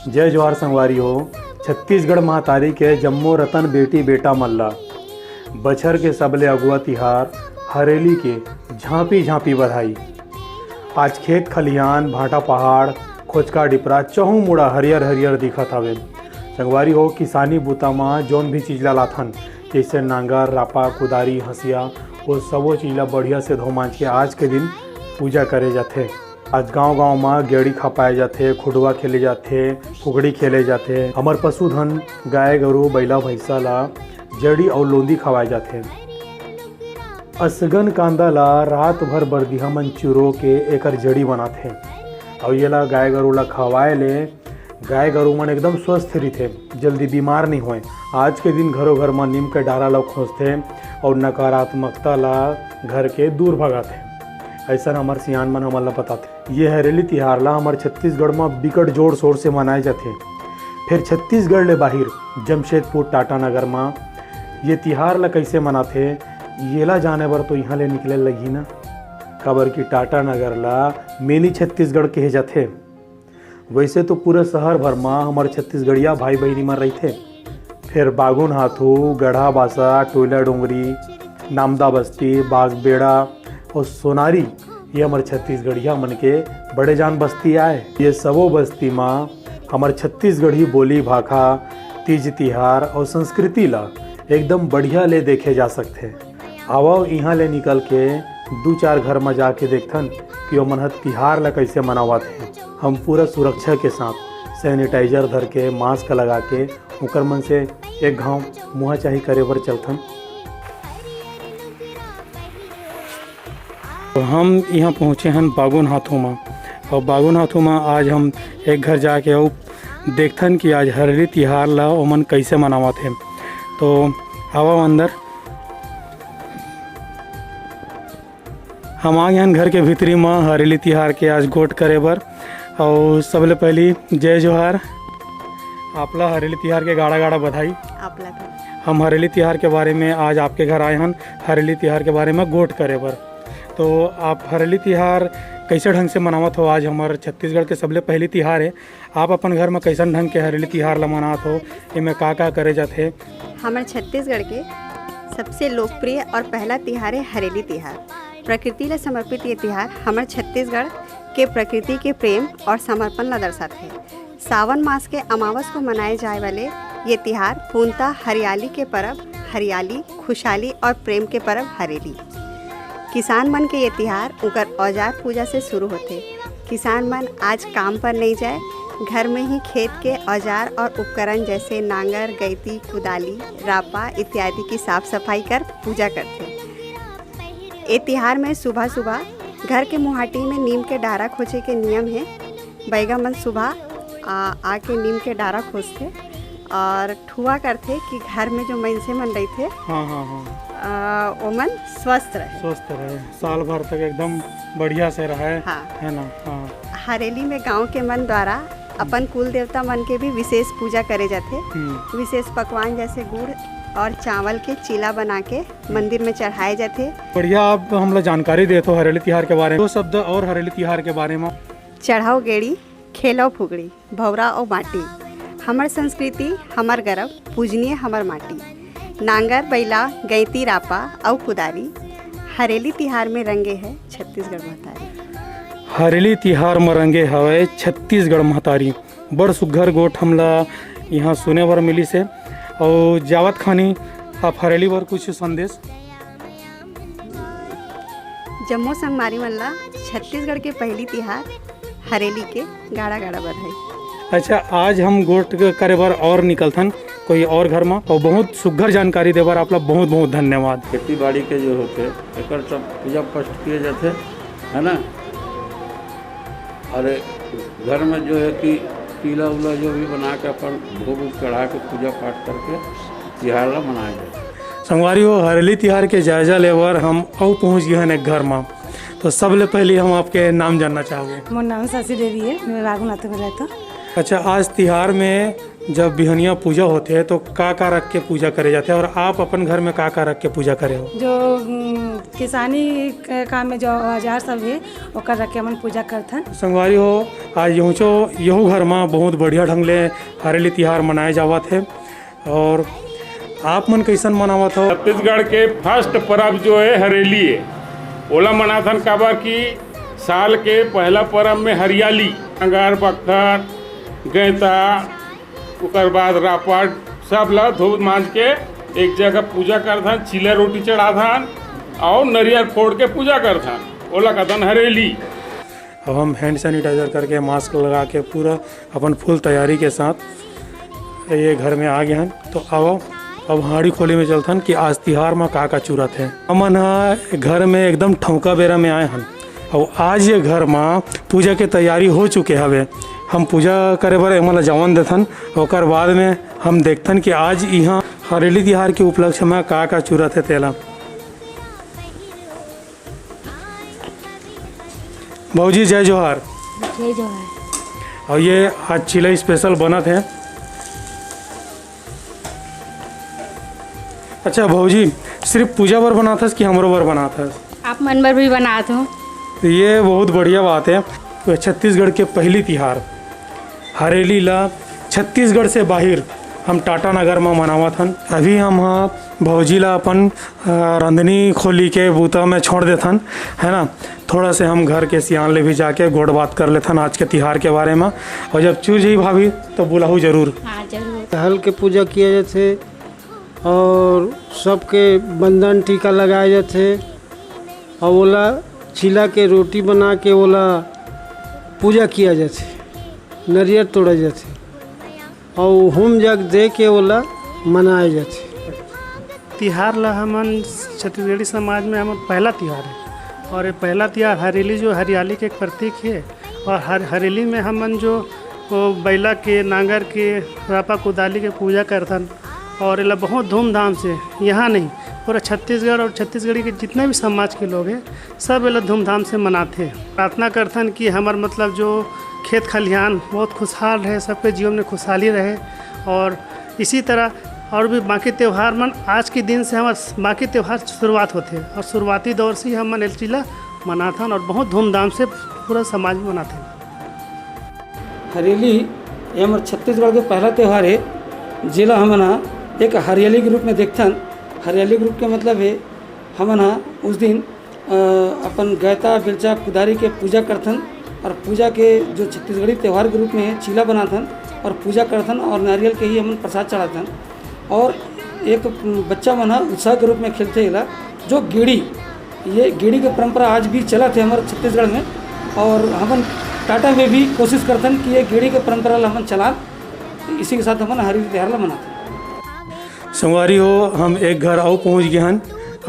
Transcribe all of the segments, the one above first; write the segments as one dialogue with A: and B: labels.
A: जय जोहार संगवारी हो। छत्तीसगढ़ महातारी के जम्मो रतन बेटी बेटा मल्ला बछर के सबले अगुआ तिहार हरेली के झांपी झांपी बधाई। आज खेत खलिहान भाटा पहाड़ खोचका डिपरा चहु मुड़ा हरियर हरियर दिखत हवे। संगवारी हो किसानी बूता में जौन भी चीज ला लाथन जैसे नांगर रापा कुदारी हंसिया वो सबो चीज ला बढ़िया से धो मांज के आज के दिन पूजा करे जाथे। आज गांव-गांव में गेड़ी खपाए जाथे, खुडवा खेले जाथे, फुगड़ी खेले जाथे। हमर पशुधन गाय गरु बैला भैंसा ला जड़ी और लोंदी खवाए जाथे। असगन कांदा ला रात भर बरदिहा मन चुरो के एकर जड़ी बनाथे और ये ला गाय गरु ला खवाए ले गाय गरु मन एकदम स्वस्थ रहिथे, जल्दी बीमार नहीं होए। आज के दिन घरों घर में नीम के डारा ला खोजथे और नकारात्मकता ला घर के दूर भगाथे। ऐसा हमार सियान मन हमन ला बताथे। ये हरेली तिहार ला हमार छत्तीसगढ़ में बिकट जोर शोर से मनाए जाथे। फिर छत्तीसगढ़ ले बाहिर जमशेदपुर टाटानगर में ये तिहार ला कैसे मनाथे ये ला जाने बर तो यहाँ ले निकले लगी ना। काबर की टाटानगर ला मिनी छत्तीसगढ़ कहे जाथे। वैसे तो पूरे शहर भर में हमारे छत्तीसगढ़िया भाई बहनी मन रहते। फिर बागुन हाथू गढ़ा बासा टोयला डोंगरी नामदा बस्ती बागबेड़ा और सोनारी ये हमारे छत्तीसगढ़िया मन के बड़े जान बस्ती आए। ये सबो बस्ती में हमारे छत्तीसगढ़ी बोली भाखा तीज तिहार और संस्कृति ला एकदम बढ़िया ले देखे जा सकते। आओ यहाँ ले निकल के दो चार घर में जाके देखथन कि वो मन तिहार ला कैसे मनावत है। हम पूरा सुरक्षा के साथ सैनिटाइजर धर के मास्क लगा के उकर मन से एक घाव मुँह चाही करे बर चलथन। तो हम यहाँ पहुँचे हैं बागुन हाथों में और बागुन हाथों में आज हम एक घर जाके और देखथन कि आज हरेली तिहार ला ओमन कैसे मनावत है। तो आओ अंदर। हम आ गए घर के भीतरी में हरेली तिहार के आज गोट करे बर। और सबले पहली जय जोहार। आपला हरेली तिहार के गाड़ा गाड़ा बधाई।
B: आपला
A: हम हरेली तिहार के बारे में आज आपके घर आए हैं हरेली तिहार के बारे में गोट करे बर। तो आप हरेली तिहार कैसे ढंग से मनावत हो? आज हमारे छत्तीसगढ़ के सबले पहली तिहार है। आप अपन घर में कैसन ढंग के हरेली तिहार ला मनावत हो? इनमें का करे जाते?
B: हमारे छत्तीसगढ़ के सबसे लोकप्रिय और पहला तिहार है हरेली तिहार। प्रकृति ला समर्पित ये तिहार हमारे छत्तीसगढ़ के प्रकृति के प्रेम और समर्पण ला दर्शाते हैं। सावन मास के अमावस को मनाए जाए वाले ये तिहार पूर्णतः हरियाली के पर्व, हरियाली खुशहाली और प्रेम के पर्व हरेली। किसान मन के ये तिहार उनकर औजार पूजा से शुरू होते। किसान मन आज काम पर नहीं जाए, घर में ही खेत के औजार और उपकरण जैसे नांगर गैती कुदाली रापा इत्यादि की साफ सफाई कर पूजा करते। ये तिहार में सुबह सुबह घर के मुहाटी में नीम के डारा खोजे के नियम है। बैगा मन सुबह आके नीम के डारा खोजते और ठुआ करते कि घर में जो मनसे मन रहते वो मन स्वस्थ रहे
A: साल भर तक एकदम बढ़िया से रहे।
B: हाँ।
A: है ना। हाँ।
B: हरेली में गांव के मन द्वारा अपन कुल देवता मन के भी विशेष पूजा करे जाते। विशेष पकवान जैसे गुड़ और चावल के चीला बना के मंदिर में चढ़ाए जाते।
A: बढ़िया आप हम लोग जानकारी देते हो हरेली तिहार के बारे में। दो शब्द और हरेली तिहार के बारे में।
B: चढ़ाओ गेड़ी खेलो फुगड़ी भौरा और माटी हमार संस्कृति हमार गर्व पूजनीय हमार माटी। नांगर बैला गैती रापा और कुदारी हरेली तिहार में रंगे है छत्तीसगढ़ महतारी।
A: हरेली तिहार में रंगे हवे छत्तीसगढ़ महतारी। बड़ सुघर गोठ हमला यहाँ सुने बर मिली से। और जावत खानी आप हरेली बर कुछ संदेश?
B: जम्मो संगमारी मल्ला छत्तीसगढ़ के पहली तिहार हरेली के गाड़ा गाड़ा बधाई।
A: अच्छा आज हम गोट करे बर और निकलथन कोई और घर में और बहुत सुघर जानकारी दे बर आपला बहुत बहुत धन्यवाद।
C: खेती बाड़ी के जो होते एक सब पूजा पाठ किए जाते है ना। और घर में जो है कि पीला उला जो भी बना के अपन भोग चढ़ा के पूजा पाठ करके तिहार ला मनाया जाए।
A: संगवारी हो हरेली तिहार के जायजा लेवर हम और पहुँच गए हैं एक घर में। तो सबले पहले हम आपके नाम जानना चाहोगे?
D: मोर नाम शशि देवी है, मैं बागुनाथ में रहता।
A: अच्छा आज तिहार में जब बिहनिया पूजा होते हैं तो का रख के पूजा करे जाते हैं और आप अपन घर में का रख के पूजा करे हो?
D: जो किसानी काम में जो औजार सब है ओकर रख के हमन पूजा करथन।
A: संगवारी हो आज यहू घर में बहुत बढ़िया ढंग ले हरेली तिहार मनाए जावत है। और आप मन कैसन मनावत हो?
E: छत्तीसगढ़ के फर्स्ट पर्व जो है हरेली है, ओला मनाथन काबर की साल के पहला पर्व में हरियाली अंगार बखर गैता उकर बाद रापड़ सब ला धो मांझ के एक जगह पूजा करथन, चिला रोटी चढ़ाथन और नरियल फोड़ के पूजा करथन, ओला कहथन हरेली।
A: अब हम हैंड सैनिटाइजर करके मास्क लगा के पूरा अपन फुल तैयारी के साथ ये घर में आ गए हैं। तो आओ अब हाड़ी खोली में चलथन कि आज तिहार में का चूरत है। हमन घर में एकदम ठौका बेरा में आए हैं और आज ये घर में पूजा के तैयारी हो चुके हवे। हम पूजा करे बर एमन जवन देथन, ओकर बाद में हम देखथन कि आज यहाँ हरेली तिहार के उपलक्ष्य में का चूरत है तेला। भाऊजी जय जोहार।
D: जय जोहार।
A: और ये आज चिला स्पेशल बनत है। अच्छा भाऊजी, सिर्फ पूजा बर बनाथस कि हमरो बर बनाथस?
D: आप मन बर भी बनात हो।
A: तो ये बहुत बढ़िया बात है। तो छत्तीसगढ़ के पहली तिहार हरेली ला छत्तीसगढ़ से बाहर हम टाटा नगर में मनावत हन। अभी हम भौजी ला अपन रंधनी खोली के बूता में छोड़ देथन, है ना। थोड़ा से हम घर के सियान ले भी जाके गोड़ बात कर लेथन आज के तिहार के बारे में। और जब चूर जाई भाभी तो बुलाहू जरूर।
D: हाँ जरूर।
F: हल के पूजा किया जाते और सबके बंधन टीका लगाए जाते और ओला चिला के रोटी बना के ओला पूजा किया जाते, नरियर तोड़ा जाते और होम जग दे के ओला मनाए जाते।
G: तिहार ला हमन छत्तीसगढ़ी समाज में हमन पहला तिहार है और ये पहला तिहार हरेली जो हरियाली के एक प्रतीक है। और हरेली में हमन जो वो बैला के नांगर के रापा कुदाली के पूजा करथन और इला बहुत धूमधाम से, यहाँ नहीं पूरा छत्तीसगढ़ और छत्तीसगढ़ी के जितने भी समाज के लोग हैं सब इला धूमधाम से मनाते। प्रार्थना करथन कि हमार मतलब जो खेत खलिहान बहुत खुशहाल रहे, सबके जीवन में खुशहाली रहे। और इसी तरह और भी बाकी त्यौहार मन आज के दिन से हमारे बाकी त्यौहार शुरुआत होते हैं और शुरुआती दौर से ही हम एलचिला मनाथन और बहुत धूमधाम से पूरा समाज में मनाते हैं।
H: हरेली ये हमारे छत्तीसगढ़ के पहला त्यौहार है जिला हमना एक हरियाली के रूप में देखथन। हरियाली ग्रुप के मतलब है हमन उस दिन अपन गैता बेलचा कुदारी के पूजा करथन और पूजा के जो छत्तीसगढ़ी त्यौहार के रूप में है चीला बनाथन और पूजा करथन और नारियल के ही हमन प्रसाद चढ़ाथन। और एक बच्चा मन उत्साह के रूप में खेलते इला जो गेड़ी, ये गेड़ी की परंपरा आज भी चला थे हमारे छत्तीसगढ़ में। और हमन टाटा में भी कोशिश करथन कि ये गेड़ी के परंपरा ला हमन चला, इसी के साथ हमन हरेली त्यौहार ला मनाथन।
A: संगवारी हो हम एक घर आओ पहुँच गए हन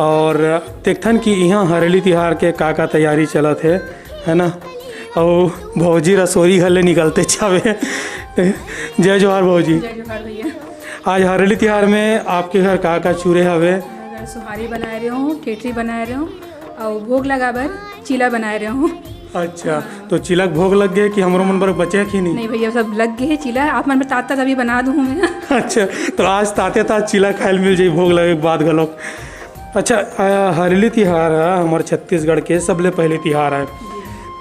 A: और देखथन कि यहाँ हरेली तिहार के का तैयारी चलत है ना। और भौजी रसोई घर ले निकलते चावे। जय जोहार भौजी।
I: जय जोहार भैया।
A: आज हरेली तिहार में आपके घर का चूरे हवे?
I: सुहारी बनाए रहे हूँ, ठेठरी बनाए रहे हूँ और भोग लगाबर चीला बनाए रहे हूँ।
A: अच्छा, तो चिलक भोग लग गए कि हमरो मन पर बचे कि नहीं?
I: नहीं भैया सब लग गए चीला, आप मन में ताता तभी बना दूँ मैं।
A: अच्छा, तो आज ताते चिला खाए मिल जाए भोग लगे के बाद गलोक। अच्छा, हरेली तिहार हमारे छत्तीसगढ़ के सबले पहले तिहार है।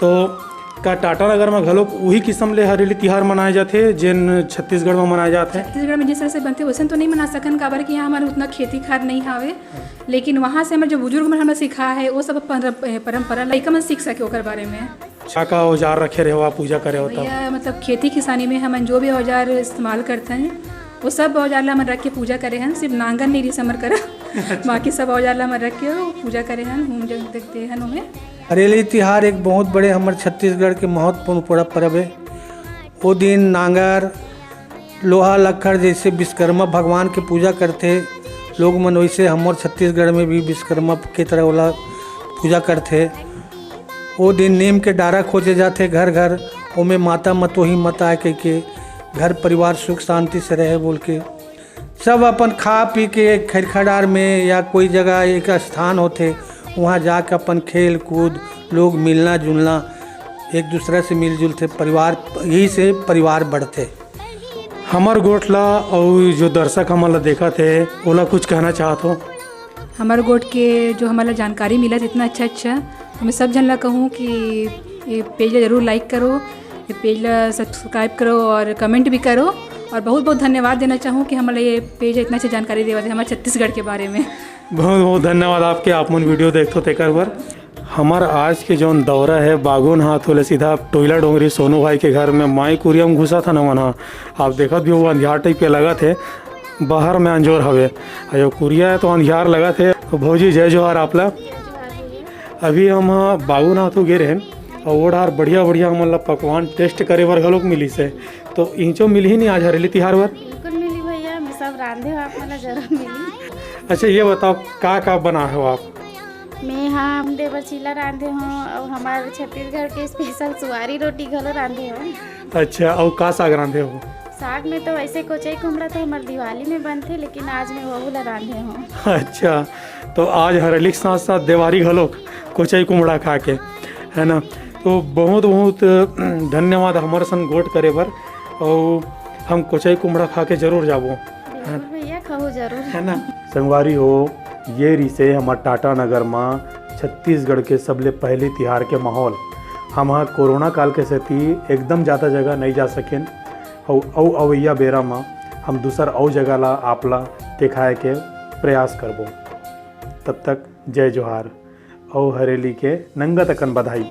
A: तो का टाटा नगर में घलोक वही किस्म ले हरेली तिहार मनाए जाते जिन छत्तीसगढ़ में मनाए जाते हैं?
I: छत्तीसगढ़ में जिस तरह से बनते वैसे तो नहीं मना सकन, काबर कि यहाँ हमारे उतना खेती खार नहीं हावे। लेकिन वहाँ से हमारे जो बुजुर्ग मन हमें सिखा है वो सब परंपरा लड़का में सीख सके ओकर बारे में।
A: का औजार रखे रहे हो पूजा करे हो?
I: भैया मतलब खेती किसानी में हम जो भी औजार इस्तेमाल करते हैं वो सब औजार ला मन रख के पूजा करे हैं। सिर्फ नांगन नहीं समर करा, बाकी सब औजार ला मन रख के पूजा करे हैं, हम जब देखते हैं उन्हें।
F: हरेली तिहार एक बहुत बड़े हमारे छत्तीसगढ़ के महत्वपूर्ण पर्व है। वो दिन नांगर लोहा लक्कड़ जैसे विश्वकर्मा भगवान की पूजा करते लोग मन, वैसे हमारे छत्तीसगढ़ में भी विश्वकर्मा की तरह वाला पूजा करते। वो दिन नीम के डारा खोजे जाते घर घर, उनमें माता मतोही मत आए के घर परिवार सुख शांति से रहे बोल के सब अपन खा पी के खड़खड़ार में या कोई जगह एक स्थान होते वहाँ जाकर अपन खेल कूद लोग मिलना जुलना एक दूसरे से मिलजुल थे, परिवार यही से परिवार बढ़ते।
A: हमार गोठला और जो दर्शक हमारा देखा थे ओला कुछ कहना चाहत हो?
I: हमारे गोट के जो हमारा जानकारी मिला इतना अच्छा तो मैं सब जन ला कहूँ कि ये पेज ला ज़रूर लाइक करो, ये पेज ला सब्सक्राइब करो और कमेंट भी करो। और बहुत बहुत धन्यवाद देना चाहूँ कि हमारा ये पेज इतना अच्छी जानकारी देवा थे हमारे छत्तीसगढ़ के बारे में।
A: बहुत बहुत धन्यवाद आपके। आप मन वीडियो देखो तेकर बर। हमारा आज के जौन दौरा है बागुन हाथ होले सीधा टोयला डोंगरी सोनू भाई के घर में माई कुरियम घुसा था न मना। आप देखत भी वो अंधियार टाइप के लगा थे, बाहर में अंजोर हवे जो कुरिया है तो अंधियार लगा थे। तो भौजी जय जोहार आपला। अभी हम बागुन हाथों गे रहे और वो डार बढ़िया बढ़िया मतलब पकवान टेस्ट करे बर घलोक मिली से, तो इंचो मिली ही नहीं आज हरेली तिहार बर?
J: बिल्कुल मिली भैया, मैं सब रांधे हो, आप मला जरूर मिली।
A: अच्छा ये बताओ का बना हो आप?
J: मैं हाँ हम देवर चीला रांधे हूँ और हमारे छत्तीसगढ़ के स्पेशल सुवारी रोटी घलो रांधे हो।
A: अच्छा और का साग रांधे हो?
J: साग में तो ऐसे कोचई कुमड़ा तो हमारे दिवाली में बनते, लेकिन आज मैं वही ला रांधे हूँ।
A: अच्छा तो आज हरेली के साथ साथ देवारी घलोक कोचई कुमड़ा खा के, है ना? तो बहुत बहुत धन्यवाद हमारे संग गोट करे बर। और हम कोचई कुमड़ा खा के जरूर जाबो,
J: बिल्कुल भैया खाओ जरूर,
A: है ना? संगवारी हो ये रिसे हमार टाटा नगर में छत्तीसगढ़ के सबले पहले तिहार के माहौल। हम कोरोना काल के सेती एकदम ज़्यादा जगह नहीं जा सकें और अवैया बेरा में हम दूसर और जगह ला आपला दिखाए के प्रयास करबो। तब तक जय जोहार और हरेली के नंगा तकन बधाई।